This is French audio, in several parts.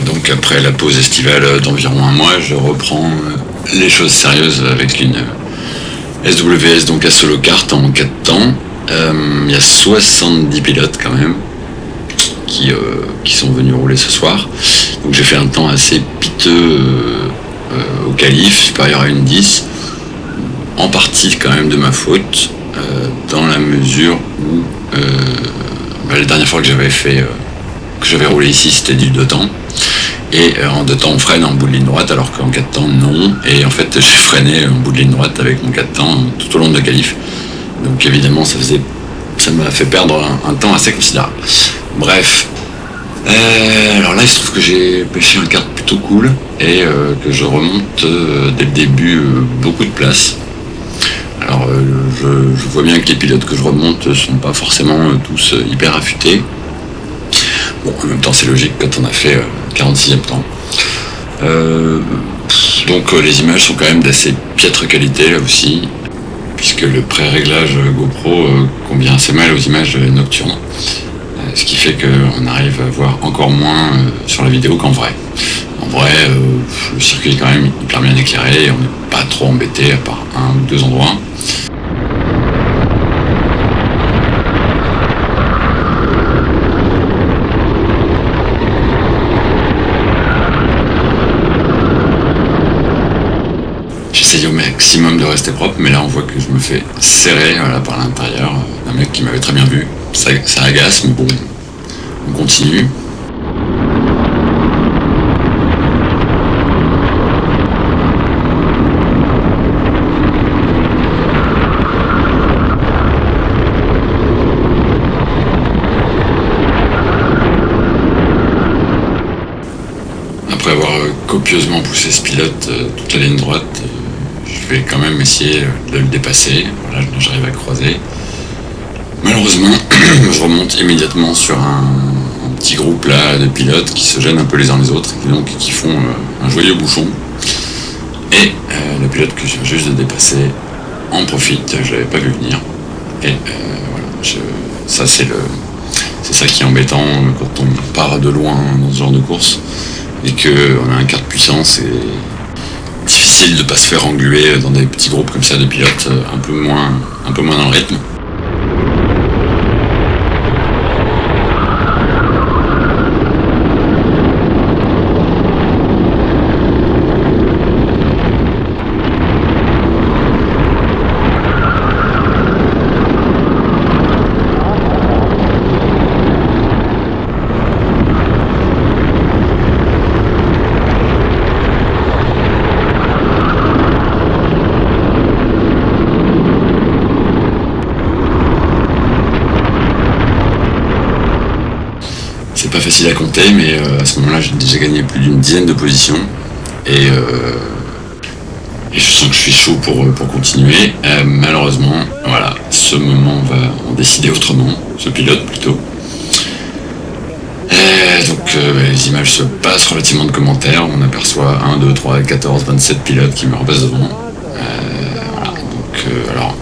donc après la pause estivale d'environ un mois, je reprends les choses sérieuses avec une SWS, donc à solo kart en 4 temps. Il y a 70 pilotes quand même qui sont venus rouler ce soir. Donc j'ai fait un temps assez piteux au qualif, supérieur à une 10, en partie quand même de ma faute, dans la mesure où la dernière fois que j'avais roulé ici, c'était du 2 temps. Et en 2 temps on freine en bout de ligne droite, alors qu'en 4 temps non. Et en fait j'ai freiné en bout de ligne droite avec mon 4 temps tout au long de la qualif. Donc évidemment ça m'a fait perdre un temps assez considérable. Bref. Alors là il se trouve que j'ai pêché un kart plutôt cool et que je remonte dès le début beaucoup de place. Alors je vois bien que les pilotes que je remonte sont pas forcément tous hyper affûtés. Bon, en même temps c'est logique quand on a fait 46e temps. Donc les images sont quand même d'assez piètre qualité là aussi, puisque le pré-réglage GoPro convient assez mal aux images nocturnes, ce qui fait qu'on arrive à voir encore moins sur la vidéo qu'en vrai. En vrai, le circuit est quand même hyper bien éclairé et on n'est pas trop embêté à part un ou deux endroits. J'essaye au maximum de rester propre, mais là on voit que je me fais serrer par l'intérieur d'un mec qui m'avait très bien vu. Ça agace, mais bon, on continue. Après avoir copieusement poussé ce pilote toute la ligne droite, je vais quand même essayer de le dépasser. Voilà, j'arrive à croiser. Malheureusement, je remonte immédiatement sur un petit groupe là de pilotes qui se gênent un peu les uns les autres et donc qui font un joyeux bouchon. Et le pilote que je viens juste de dépasser en profite, je l'avais pas vu venir. Et voilà, ça c'est ça qui est embêtant quand on part de loin dans ce genre de course et qu'on a un kart puissant, c'est difficile de pas se faire engluer dans des petits groupes comme ça de pilotes un peu moins dans le rythme. C'est pas facile à compter, mais à ce moment-là, j'ai déjà gagné plus d'une dizaine de positions. Et je sens que je suis chaud pour continuer. Malheureusement, voilà, ce moment va en décider autrement, ce pilote plutôt. Donc les images se passent relativement de commentaires. On aperçoit 1, 2, 3, 14, 27 pilotes qui me repassent devant. Voilà, donc alors...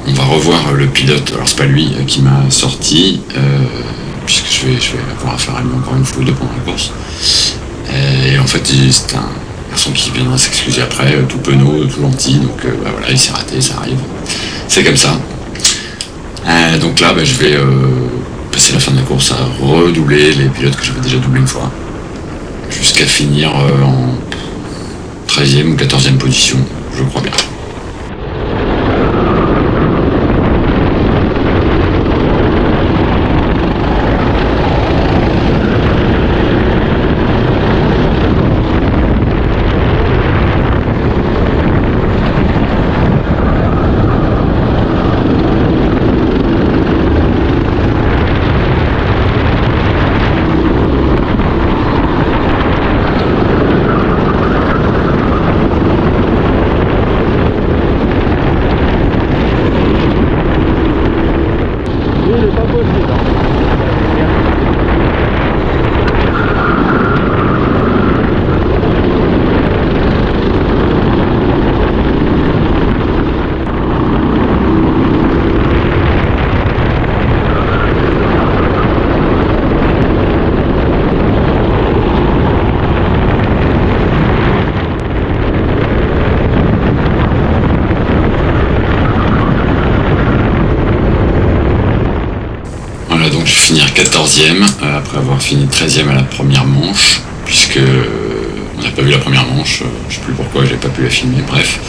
on va revoir le pilote, alors c'est pas lui qui m'a sorti, puisque je vais avoir affaire à lui encore une fois ou deux pendant la course. Et en fait c'est un garçon qui viendra s'excuser après, tout penaud, tout gentil, donc voilà, il s'est raté, ça arrive. C'est comme ça. Donc là je vais passer la fin de la course à redoubler les pilotes que j'avais déjà doublé une fois, jusqu'à finir en 13e ou 14e position, je crois bien. 14e, après avoir fini 13e à la première manche, puisque on n'a pas vu la première manche, je sais plus pourquoi, j'ai pas pu la filmer, bref.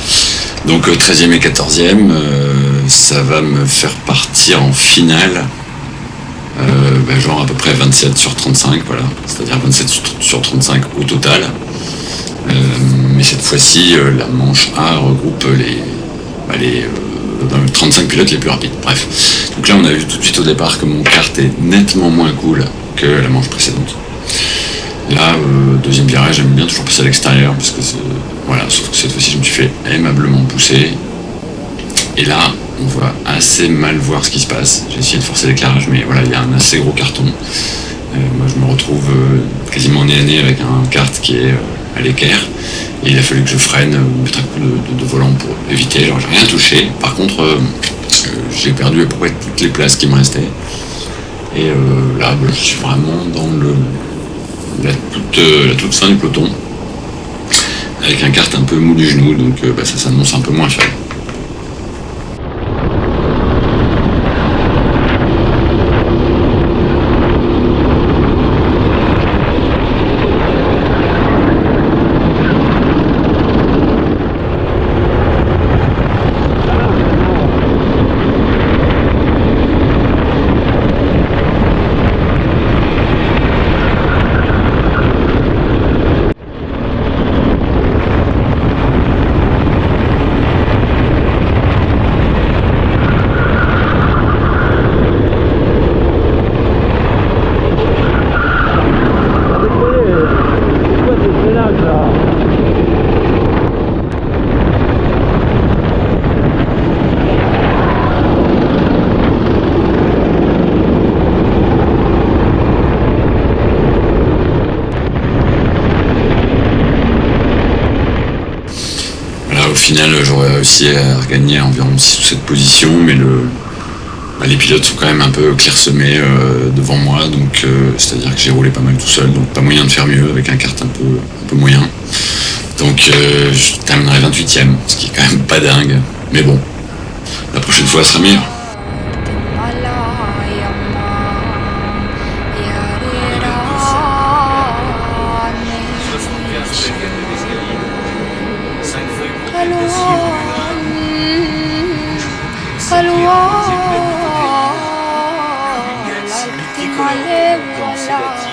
Donc 13e et 14e, ça va me faire partir en finale, genre à peu près 27 sur 35, voilà, c'est-à-dire 27 sur 35 au total. Mais cette fois-ci, la manche A regroupe les 35 pilotes les plus rapides. Bref. Donc là, on a vu tout de suite au départ que mon kart est nettement moins cool que la manche précédente. Là, deuxième virage, j'aime bien toujours passer à l'extérieur, parce que voilà, sauf que cette fois-ci, je me suis fait aimablement pousser. Et là, on va assez mal voir ce qui se passe. J'ai essayé de forcer l'éclairage, mais voilà, il y a un assez gros carton. Moi, je me retrouve quasiment nez à nez avec un kart qui est à l'équerre. Et il a fallu que je freine, mettre un coup de volant pour éviter. Alors, j'ai rien touché. Par contre, j'ai perdu à peu près toutes les places qui me restaient. Et là, je suis vraiment dans la toute fin du peloton, avec un kart un peu mou du genou, donc ça s'annonce un peu moins faible. Au final, j'aurais réussi à regagner environ 6 ou 7 positions, mais les pilotes sont quand même un peu clairsemés devant moi, donc c'est-à-dire que j'ai roulé pas mal tout seul, donc pas moyen de faire mieux avec un kart un peu moyen. Donc je terminerai 28e, ce qui est quand même pas dingue, mais bon, la prochaine fois, elle sera meilleure. Allez, voilà.